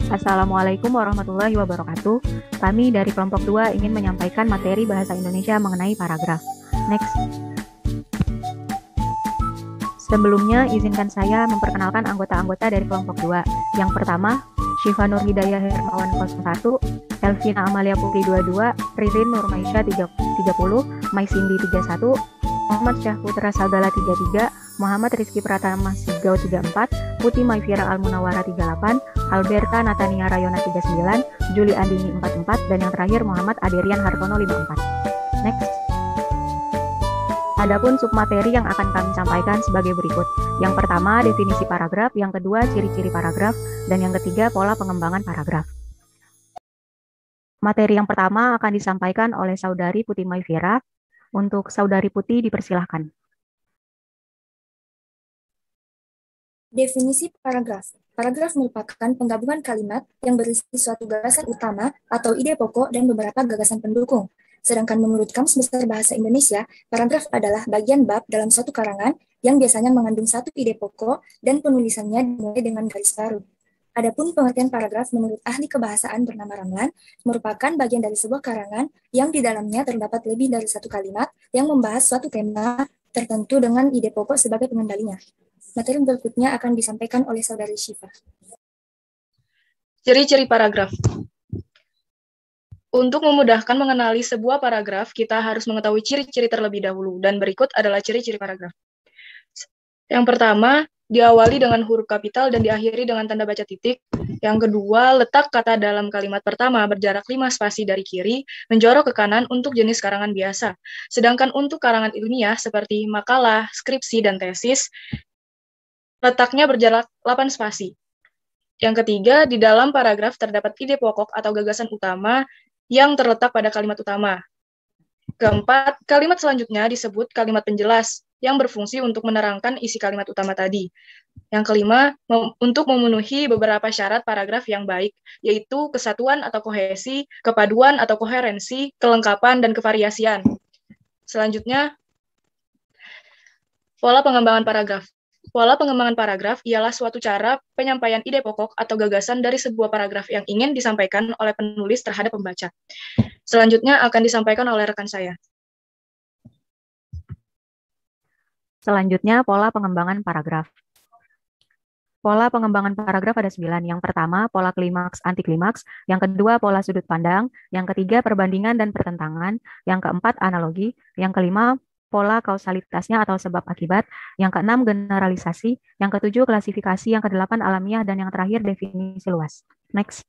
Assalamualaikum warahmatullahi wabarakatuh. Kami dari kelompok 2 ingin menyampaikan materi bahasa Indonesia mengenai paragraf. Next. Sebelumnya, izinkan saya memperkenalkan anggota-anggota dari kelompok 2. Yang pertama, Syifa Nur Hidayah Hermawan 01, Elvina Amalia Putri 22, Ririn Nurmaisya 30, Maisindi 31, Muhammad Syahputra Sagala 33, Muhammad Rizky Pratama Sigau 34, Putih Maifira Almunawara 38, Alberta Natania Rayona 39, Juli Andini 44, dan yang terakhir Muhammad Aderian Hartono 54. Next. Adapun submateri yang akan kami sampaikan sebagai berikut. Yang pertama, definisi paragraf, yang kedua, ciri-ciri paragraf, dan yang ketiga, pola pengembangan paragraf. Materi yang pertama akan disampaikan oleh Saudari Putih Maifira. Untuk Saudari Putih, dipersilahkan. Definisi paragraf. Paragraf merupakan penggabungan kalimat yang berisi suatu gagasan utama atau ide pokok dan beberapa gagasan pendukung. Sedangkan menurut Kamus Besar Bahasa Indonesia, paragraf adalah bagian bab dalam suatu karangan yang biasanya mengandung satu ide pokok dan penulisannya dimulai dengan garis baru. Adapun pengertian paragraf menurut ahli kebahasaan bernama Ramlan, merupakan bagian dari sebuah karangan yang di dalamnya terdapat lebih dari satu kalimat yang membahas suatu tema tertentu dengan ide pokok sebagai pengendalinya. Materi berikutnya akan disampaikan oleh Saudari Syifa. Ciri-ciri paragraf. Untuk memudahkan mengenali sebuah paragraf, kita harus mengetahui ciri-ciri terlebih dahulu, dan berikut adalah ciri-ciri paragraf. Yang pertama, diawali dengan huruf kapital dan diakhiri dengan tanda baca titik. Yang kedua, letak kata dalam kalimat pertama berjarak 5 spasi dari kiri, menjorok ke kanan untuk jenis karangan biasa. Sedangkan untuk karangan ilmiah seperti makalah, skripsi, dan tesis, letaknya berjarak 8 spasi. Yang ketiga, di dalam paragraf terdapat ide pokok atau gagasan utama yang terletak pada kalimat utama. Keempat, kalimat selanjutnya disebut kalimat penjelas yang berfungsi untuk menerangkan isi kalimat utama tadi. Yang kelima, untuk memenuhi beberapa syarat paragraf yang baik, yaitu kesatuan atau kohesi, kepaduan atau koherensi, kelengkapan, dan kevariasian. Selanjutnya, pola pengembangan paragraf. Pola pengembangan paragraf ialah suatu cara penyampaian ide pokok atau gagasan dari sebuah paragraf yang ingin disampaikan oleh penulis terhadap pembaca. Selanjutnya akan disampaikan oleh rekan saya. Selanjutnya, pola pengembangan paragraf. Pola pengembangan paragraf ada 9. Yang pertama, pola klimaks antiklimaks. Yang kedua, pola sudut pandang. Yang ketiga, perbandingan dan pertentangan. Yang keempat, analogi. Yang kelima, pola kausalitasnya atau sebab akibat. Yang keenam, generalisasi. Yang ketujuh, klasifikasi. Yang kedelapan, alamiah. Dan yang terakhir, definisi luas. Next.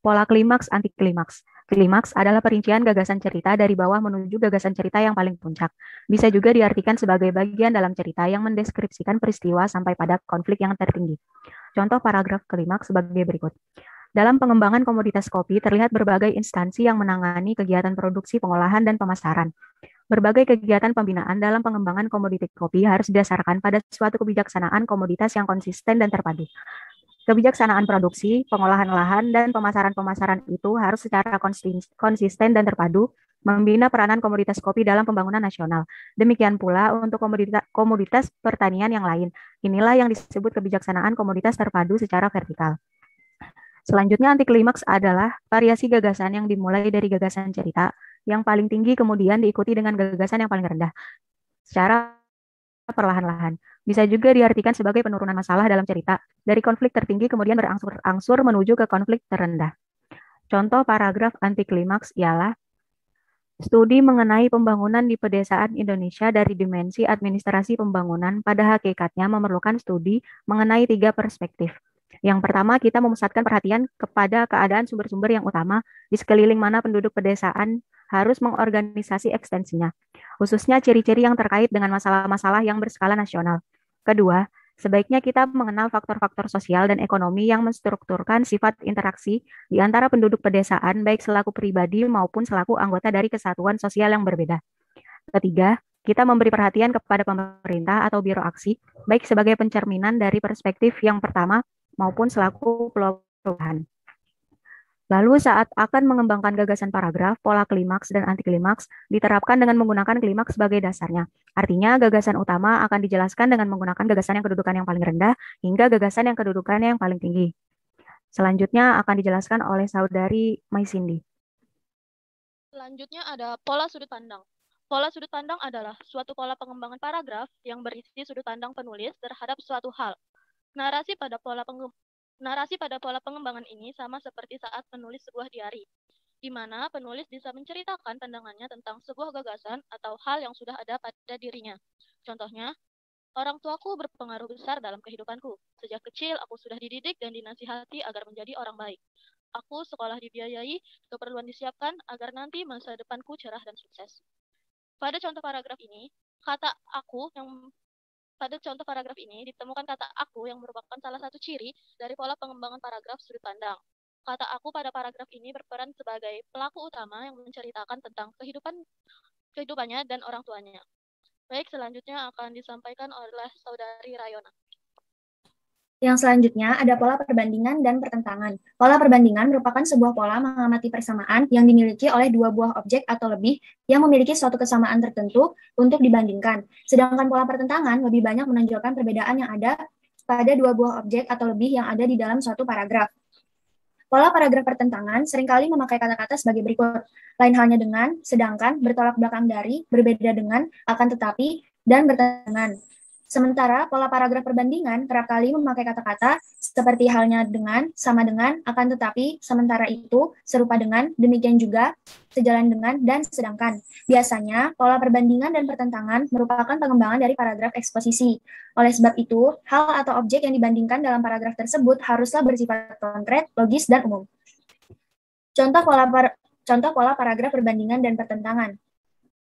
Pola klimaks antiklimaks. Klimaks adalah perincian gagasan cerita dari bawah menuju gagasan cerita yang paling puncak. Bisa juga diartikan sebagai bagian dalam cerita yang mendeskripsikan peristiwa sampai pada konflik yang tertinggi. Contoh paragraf klimaks sebagai berikut. Dalam pengembangan komoditas kopi, terlihat berbagai instansi yang menangani kegiatan produksi, pengolahan, dan pemasaran. Berbagai kegiatan pembinaan dalam pengembangan komoditas kopi harus didasarkan pada suatu kebijaksanaan komoditas yang konsisten dan terpadu. Kebijaksanaan produksi, pengolahan lahan, dan pemasaran-pemasaran itu harus secara konsisten dan terpadu membina peranan komoditas kopi dalam pembangunan nasional. Demikian pula untuk komoditas pertanian yang lain. Inilah yang disebut kebijaksanaan komoditas terpadu secara vertikal. Selanjutnya, anti klimaks adalah variasi gagasan yang dimulai dari gagasan cerita yang paling tinggi kemudian diikuti dengan gagasan yang paling rendah secara perlahan-lahan. Bisa juga diartikan sebagai penurunan masalah dalam cerita dari konflik tertinggi kemudian berangsur-angsur menuju ke konflik terendah. Contoh paragraf anti klimaks ialah studi mengenai pembangunan di pedesaan Indonesia dari dimensi administrasi pembangunan pada hakikatnya memerlukan studi mengenai 3 perspektif. Yang pertama, kita memusatkan perhatian kepada keadaan sumber-sumber yang utama di sekeliling mana penduduk pedesaan harus mengorganisasi ekstensinya, khususnya ciri-ciri yang terkait dengan masalah-masalah yang berskala nasional. Kedua, sebaiknya kita mengenal faktor-faktor sosial dan ekonomi yang menstrukturkan sifat interaksi di antara penduduk pedesaan, baik selaku pribadi maupun selaku anggota dari kesatuan sosial yang berbeda. Ketiga, kita memberi perhatian kepada pemerintah atau biro aksi, baik sebagai pencerminan dari perspektif yang pertama maupun selaku perubahan. Lalu saat akan mengembangkan gagasan paragraf, pola klimaks dan anti klimaks diterapkan dengan menggunakan klimaks sebagai dasarnya. Artinya, gagasan utama akan dijelaskan dengan menggunakan gagasan yang kedudukan yang paling rendah hingga gagasan yang kedudukannya yang paling tinggi. Selanjutnya akan dijelaskan oleh saudari Mai Cindy. Selanjutnya ada pola sudut pandang. Pola sudut pandang adalah suatu pola pengembangan paragraf yang berisi sudut pandang penulis terhadap suatu hal. Narasi pada pola pengembangan ini sama seperti saat menulis sebuah diari, di mana penulis bisa menceritakan pandangannya tentang sebuah gagasan atau hal yang sudah ada pada dirinya. Contohnya, orang tuaku berpengaruh besar dalam kehidupanku. Sejak kecil, aku sudah dididik dan dinasihati agar menjadi orang baik. Aku sekolah dibiayai, keperluan disiapkan agar nanti masa depanku cerah dan sukses. Pada contoh paragraf ini, ditemukan kata aku yang merupakan salah satu ciri dari pola pengembangan paragraf sudut pandang. Kata aku pada paragraf ini berperan sebagai pelaku utama yang menceritakan tentang kehidupannya dan orang tuanya. Baik, selanjutnya akan disampaikan oleh Saudari Rayona. Yang selanjutnya ada pola perbandingan dan pertentangan. Pola perbandingan merupakan sebuah pola mengamati persamaan yang dimiliki oleh dua buah objek atau lebih yang memiliki suatu kesamaan tertentu untuk dibandingkan. Sedangkan pola pertentangan lebih banyak menonjolkan perbedaan yang ada pada dua buah objek atau lebih yang ada di dalam suatu paragraf. Pola paragraf pertentangan seringkali memakai kata-kata sebagai berikut. Lain halnya dengan, sedangkan, bertolak belakang dari, berbeda dengan, akan tetapi, dan bertentangan. Sementara pola paragraf perbandingan kerap kali memakai kata-kata seperti halnya dengan, sama dengan, akan tetapi, sementara itu, serupa dengan, demikian juga, sejalan dengan, dan sedangkan. Biasanya, pola perbandingan dan pertentangan merupakan pengembangan dari paragraf eksposisi. Oleh sebab itu, hal atau objek yang dibandingkan dalam paragraf tersebut haruslah bersifat konkret, logis, dan umum. Contoh pola paragraf perbandingan dan pertentangan.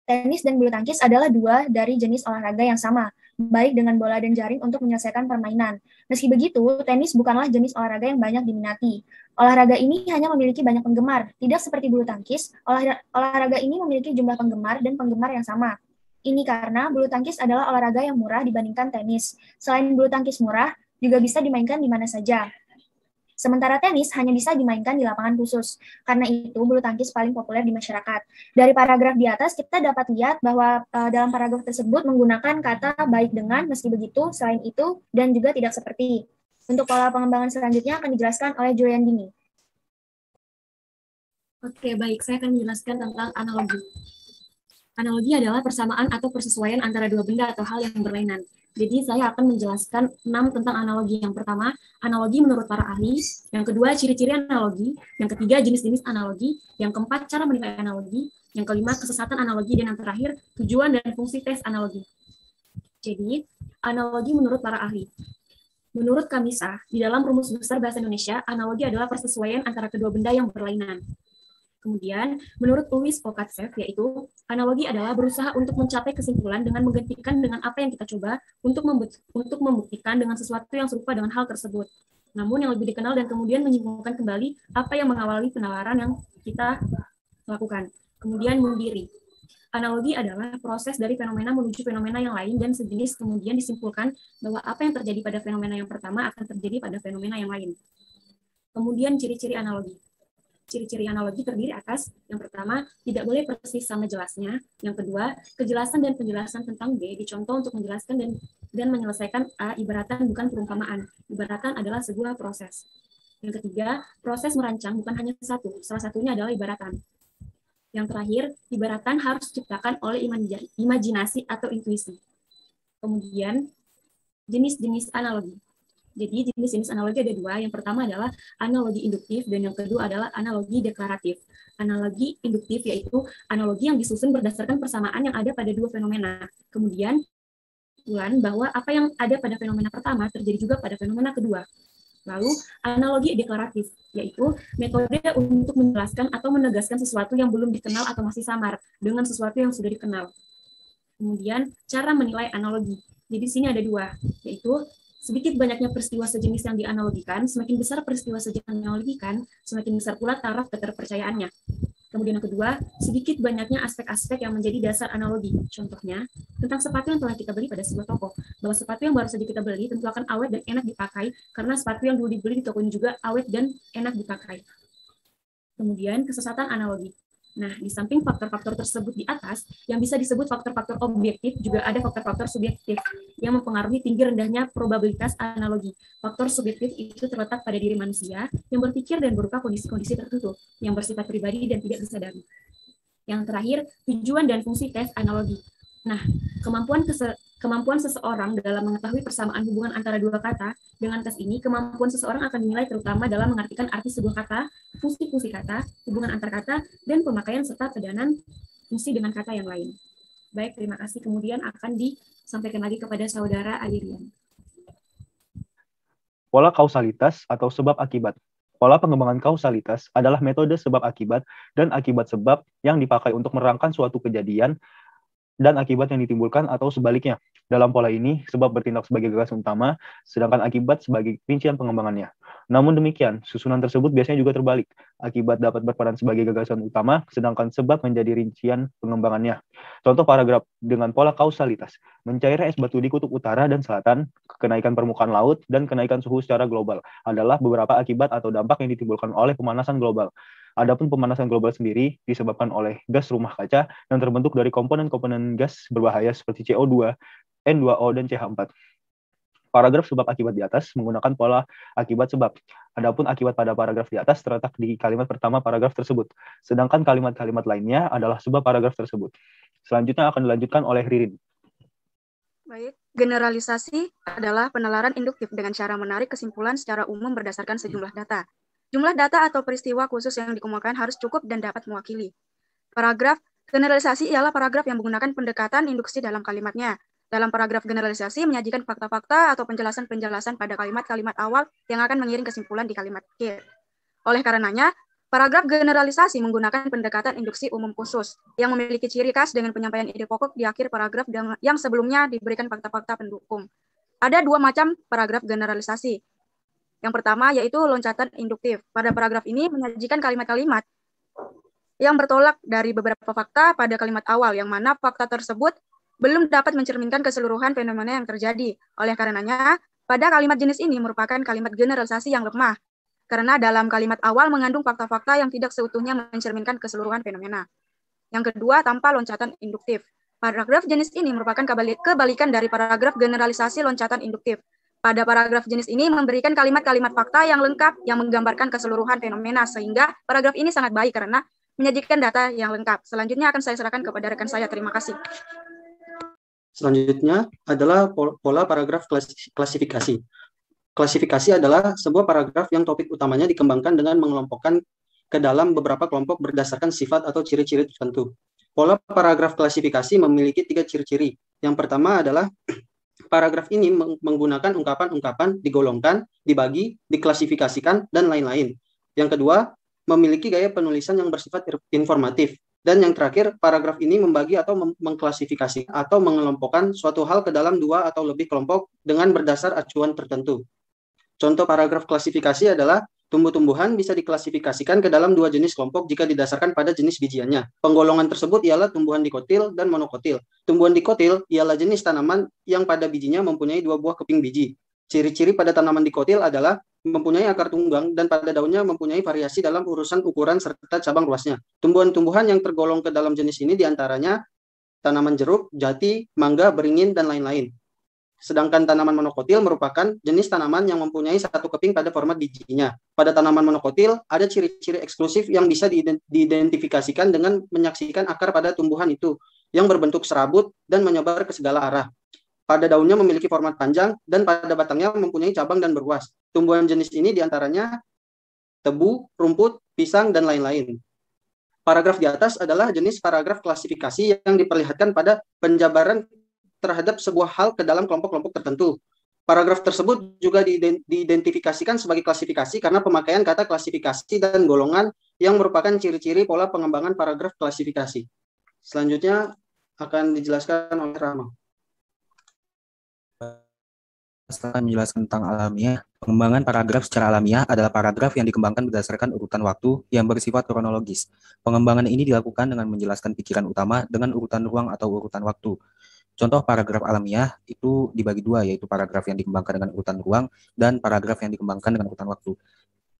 Tenis dan bulu tangkis adalah dua dari jenis olahraga yang sama, baik dengan bola dan jaring untuk menyelesaikan permainan. Meski begitu, tenis bukanlah jenis olahraga yang banyak diminati. Olahraga ini hanya memiliki banyak penggemar, tidak seperti bulu tangkis. Olahraga ini memiliki jumlah penggemar dan penggemar yang sama. Ini karena bulu tangkis adalah olahraga yang murah dibandingkan tenis. Selain bulu tangkis murah, juga bisa dimainkan di mana saja. Sementara tenis hanya bisa dimainkan di lapangan khusus. Karena itu, bulu tangkis paling populer di masyarakat. Dari paragraf di atas, kita dapat lihat bahwa dalam paragraf tersebut menggunakan kata baik dengan, meski begitu, selain itu, dan juga tidak seperti. Untuk pola pengembangan selanjutnya akan dijelaskan oleh Julian Dini. Oke, baik. Saya akan menjelaskan tentang analogi. Analogi adalah persamaan atau persesuaian antara dua benda atau hal yang berlainan. Jadi saya akan menjelaskan 6 tentang analogi. Yang pertama, analogi menurut para ahli. Yang kedua, ciri-ciri analogi. Yang ketiga, jenis-jenis analogi. Yang keempat, cara menilai analogi. Yang kelima, kesesatan analogi. Dan yang terakhir, tujuan dan fungsi tes analogi. Jadi, analogi menurut para ahli. Menurut Kamisa, di dalam Rumus Besar Bahasa Indonesia, analogi adalah persesuaian antara kedua benda yang berlainan. Kemudian, menurut Louis Pokatsev, yaitu analogi adalah berusaha untuk mencapai kesimpulan dengan menggantikan dengan apa yang kita coba untuk membuktikan dengan sesuatu yang serupa dengan hal tersebut. Namun yang lebih dikenal dan kemudian menyimpulkan kembali apa yang mengawali penalaran yang kita lakukan. Kemudian mundiri. Analogi adalah proses dari fenomena menuju fenomena yang lain dan sejenis, kemudian disimpulkan bahwa apa yang terjadi pada fenomena yang pertama akan terjadi pada fenomena yang lain. Kemudian ciri-ciri analogi. Ciri-ciri analogi terdiri atas, yang pertama, tidak boleh persis sama jelasnya. Yang kedua, kejelasan dan penjelasan tentang B dicontoh untuk menjelaskan dan menyelesaikan A, ibaratan bukan perumpamaan. Ibaratan adalah sebuah proses. Yang ketiga, proses merancang bukan hanya satu, salah satunya adalah ibaratan. Yang terakhir, ibaratan harus diciptakan oleh imajinasi atau intuisi. Kemudian, jenis-jenis analogi. Jadi jenis-jenis analogi ada dua. Yang pertama adalah analogi induktif dan yang kedua adalah analogi deklaratif. Analogi induktif yaitu analogi yang disusun berdasarkan persamaan yang ada pada dua fenomena. Kemudian bahwa apa yang ada pada fenomena pertama terjadi juga pada fenomena kedua. Lalu analogi deklaratif yaitu metode untuk menjelaskan atau menegaskan sesuatu yang belum dikenal atau masih samar dengan sesuatu yang sudah dikenal. Kemudian cara menilai analogi. Jadi di sini ada dua, yaitu sedikit banyaknya peristiwa sejenis yang dianalogikan, semakin besar peristiwa sejenis yang dianalogikan, semakin besar pula taraf keterpercayaannya. Kemudian yang kedua, sedikit banyaknya aspek-aspek yang menjadi dasar analogi. Contohnya, tentang sepatu yang telah kita beli pada sebuah toko, bahwa sepatu yang baru saja kita beli tentu akan awet dan enak dipakai, karena sepatu yang dulu dibeli di toko ini juga awet dan enak dipakai. Kemudian kesesatan analogi. Nah, di samping faktor-faktor tersebut di atas, yang bisa disebut faktor-faktor objektif, juga ada faktor-faktor subjektif yang mempengaruhi tinggi rendahnya probabilitas analogi. Faktor subjektif itu terletak pada diri manusia yang berpikir dan berupa kondisi-kondisi tertentu yang bersifat pribadi dan tidak disadari. Yang terakhir, tujuan dan fungsi tes analogi. Nah, kemampuan seseorang dalam mengetahui persamaan hubungan antara dua kata, dengan tes ini, kemampuan seseorang akan dinilai terutama dalam mengartikan arti sebuah kata, fungsi-fungsi kata, hubungan antar kata, dan pemakaian serta pedanan fungsi dengan kata yang lain. Baik, terima kasih. Kemudian akan disampaikan lagi kepada saudara Adirian. Pola kausalitas atau sebab akibat. Pola pengembangan kausalitas adalah metode sebab akibat dan akibat sebab yang dipakai untuk merangkai suatu kejadian dan akibat yang ditimbulkan atau sebaliknya. Dalam pola ini, sebab bertindak sebagai gagasan utama, sedangkan akibat sebagai rincian pengembangannya. Namun demikian, susunan tersebut biasanya juga terbalik. Akibat dapat berperan sebagai gagasan utama, sedangkan sebab menjadi rincian pengembangannya. Contoh paragraf dengan pola kausalitas. Mencairnya es batu di kutub utara dan selatan, kenaikan permukaan laut, dan kenaikan suhu secara global adalah beberapa akibat atau dampak yang ditimbulkan oleh pemanasan global. Adapun pemanasan global sendiri disebabkan oleh gas rumah kaca yang terbentuk dari komponen-komponen gas berbahaya seperti CO2, N2O, dan CH4. Paragraf sebab akibat di atas menggunakan pola akibat sebab. Adapun akibat pada paragraf di atas terletak di kalimat pertama paragraf tersebut. Sedangkan kalimat-kalimat lainnya adalah sebab paragraf tersebut. Selanjutnya akan dilanjutkan oleh Ririn. Baik, generalisasi adalah penalaran induktif dengan cara menarik kesimpulan secara umum berdasarkan sejumlah data. Jumlah data atau peristiwa khusus yang dikemukakan harus cukup dan dapat mewakili. Paragraf generalisasi ialah paragraf yang menggunakan pendekatan induksi dalam kalimatnya. Dalam paragraf generalisasi menyajikan fakta-fakta atau penjelasan-penjelasan pada kalimat-kalimat awal yang akan mengiring kesimpulan di kalimat akhir. Oleh karenanya, paragraf generalisasi menggunakan pendekatan induksi umum khusus yang memiliki ciri khas dengan penyampaian ide pokok di akhir paragraf yang sebelumnya diberikan fakta-fakta pendukung. Ada dua macam paragraf generalisasi. Yang pertama yaitu loncatan induktif. Pada paragraf ini menyajikan kalimat-kalimat yang bertolak dari beberapa fakta pada kalimat awal, yang mana fakta tersebut belum dapat mencerminkan keseluruhan fenomena yang terjadi. Oleh karenanya, pada kalimat jenis ini merupakan kalimat generalisasi yang lemah, karena dalam kalimat awal mengandung fakta-fakta yang tidak seutuhnya mencerminkan keseluruhan fenomena. Yang kedua, tanpa loncatan induktif. Paragraf jenis ini merupakan kebalikan dari paragraf generalisasi loncatan induktif. Pada paragraf jenis ini memberikan kalimat-kalimat fakta yang lengkap yang menggambarkan keseluruhan fenomena, sehingga paragraf ini sangat baik karena menyajikan data yang lengkap. Selanjutnya akan saya serahkan kepada rekan saya. Terima kasih. Selanjutnya adalah pola paragraf klasifikasi. Klasifikasi adalah sebuah paragraf yang topik utamanya dikembangkan dengan mengelompokkan ke dalam beberapa kelompok berdasarkan sifat atau ciri-ciri tertentu. Pola paragraf klasifikasi memiliki 3 ciri-ciri. Yang pertama adalah paragraf ini menggunakan ungkapan-ungkapan digolongkan, dibagi, diklasifikasikan, dan lain-lain. Yang kedua, memiliki gaya penulisan yang bersifat informatif. Dan yang terakhir, paragraf ini membagi atau mengklasifikasi atau mengelompokkan suatu hal ke dalam 2 atau lebih kelompok dengan berdasar acuan tertentu. Contoh paragraf klasifikasi adalah tumbuh-tumbuhan bisa diklasifikasikan ke dalam 2 jenis kelompok jika didasarkan pada jenis bijiannya. Penggolongan tersebut ialah tumbuhan dikotil dan monokotil. Tumbuhan dikotil ialah jenis tanaman yang pada bijinya mempunyai 2 buah keping biji. Ciri-ciri pada tanaman dikotil adalah mempunyai akar tunggang dan pada daunnya mempunyai variasi dalam urusan ukuran serta cabang luasnya. Tumbuhan-tumbuhan yang tergolong ke dalam jenis ini diantaranya tanaman jeruk, jati, mangga, beringin, dan lain-lain. Sedangkan tanaman monokotil merupakan jenis tanaman yang mempunyai 1 keping pada format bijinya. Pada tanaman monokotil, ada ciri-ciri eksklusif yang bisa diidentifikasikan dengan menyaksikan akar pada tumbuhan itu, yang berbentuk serabut dan menyebar ke segala arah. Pada daunnya memiliki format panjang, dan pada batangnya mempunyai cabang dan berwas. Tumbuhan jenis ini diantaranya tebu, rumput, pisang, dan lain-lain. Paragraf di atas adalah jenis paragraf klasifikasi yang diperlihatkan pada penjabaran terhadap sebuah hal ke dalam kelompok-kelompok tertentu. Paragraf tersebut juga diidentifikasikan sebagai klasifikasi karena pemakaian kata klasifikasi dan golongan yang merupakan ciri-ciri pola pengembangan paragraf klasifikasi. Selanjutnya akan dijelaskan oleh Rama. Setelah menjelaskan tentang alamiah, pengembangan paragraf secara alamiah adalah paragraf yang dikembangkan berdasarkan urutan waktu yang bersifat kronologis. Pengembangan ini dilakukan dengan menjelaskan pikiran utama dengan urutan ruang atau urutan waktu. Contoh paragraf alamiah itu dibagi 2, yaitu paragraf yang dikembangkan dengan urutan ruang dan paragraf yang dikembangkan dengan urutan waktu.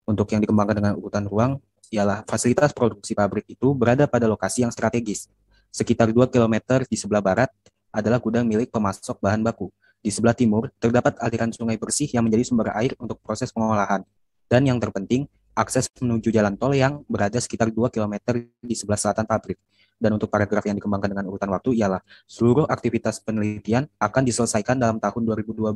Untuk yang dikembangkan dengan urutan ruang, ialah fasilitas produksi pabrik itu berada pada lokasi yang strategis. Sekitar 2 km di sebelah barat adalah gudang milik pemasok bahan baku. Di sebelah timur terdapat aliran sungai bersih yang menjadi sumber air untuk proses pengolahan. Dan yang terpenting, akses menuju jalan tol yang berada sekitar 2 km di sebelah selatan pabrik. Dan untuk paragraf yang dikembangkan dengan urutan waktu ialah seluruh aktivitas penelitian akan diselesaikan dalam tahun 2012.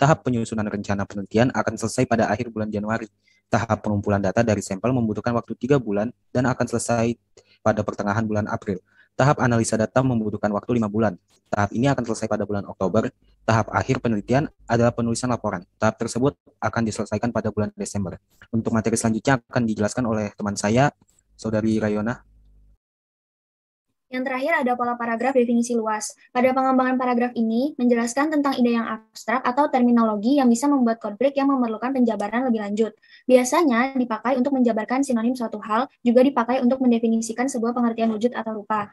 Tahap penyusunan rencana penelitian akan selesai pada akhir bulan Januari. Tahap pengumpulan data dari sampel membutuhkan waktu 3 bulan dan akan selesai pada pertengahan bulan April. Tahap analisa data membutuhkan waktu 5 bulan. Tahap ini akan selesai pada bulan Oktober. Tahap akhir penelitian adalah penulisan laporan. Tahap tersebut akan diselesaikan pada bulan Desember. Untuk materi selanjutnya akan dijelaskan oleh teman saya, Saudari Rayona. Yang terakhir ada pola paragraf definisi luas. Pada pengembangan paragraf ini, menjelaskan tentang ide yang abstrak atau terminologi yang bisa membuat konflik yang memerlukan penjabaran lebih lanjut. Biasanya dipakai untuk menjabarkan sinonim suatu hal, juga dipakai untuk mendefinisikan sebuah pengertian wujud atau rupa.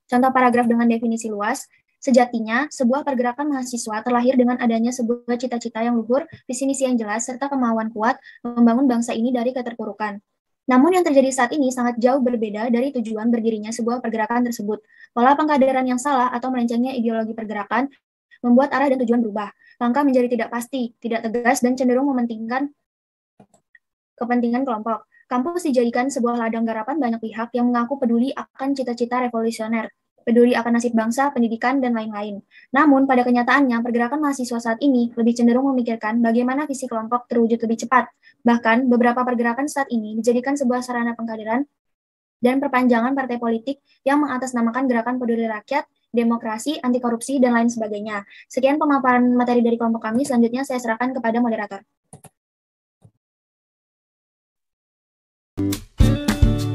Contoh paragraf dengan definisi luas, sejatinya sebuah pergerakan mahasiswa terlahir dengan adanya sebuah cita-cita yang luhur, visi misi yang jelas, serta kemauan kuat membangun bangsa ini dari keterpurukan. Namun yang terjadi saat ini sangat jauh berbeda dari tujuan berdirinya sebuah pergerakan tersebut. Pola pengkaderan yang salah atau melencengnya ideologi pergerakan membuat arah dan tujuan berubah. Langkah menjadi tidak pasti, tidak tegas, dan cenderung mementingkan kepentingan kelompok. Kampus dijadikan sebuah ladang garapan banyak pihak yang mengaku peduli akan cita-cita revolusioner, peduli akan nasib bangsa, pendidikan, dan lain-lain. Namun, pada kenyataannya, pergerakan mahasiswa saat ini lebih cenderung memikirkan bagaimana visi kelompok terwujud lebih cepat. Bahkan, beberapa pergerakan saat ini dijadikan sebuah sarana pengkaderan dan perpanjangan partai politik yang mengatasnamakan gerakan peduli rakyat, demokrasi, anti korupsi, dan lain sebagainya. Sekian pemaparan materi dari kelompok kami, selanjutnya saya serahkan kepada moderator.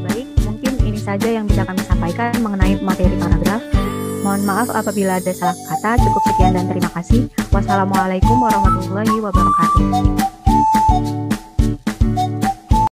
Baik, mungkin ini saja yang bisa kami sampaikan mengenai materi paragraf. Mohon maaf apabila ada salah kata. Cukup sekian dan terima kasih. Wassalamualaikum warahmatullahi wabarakatuh.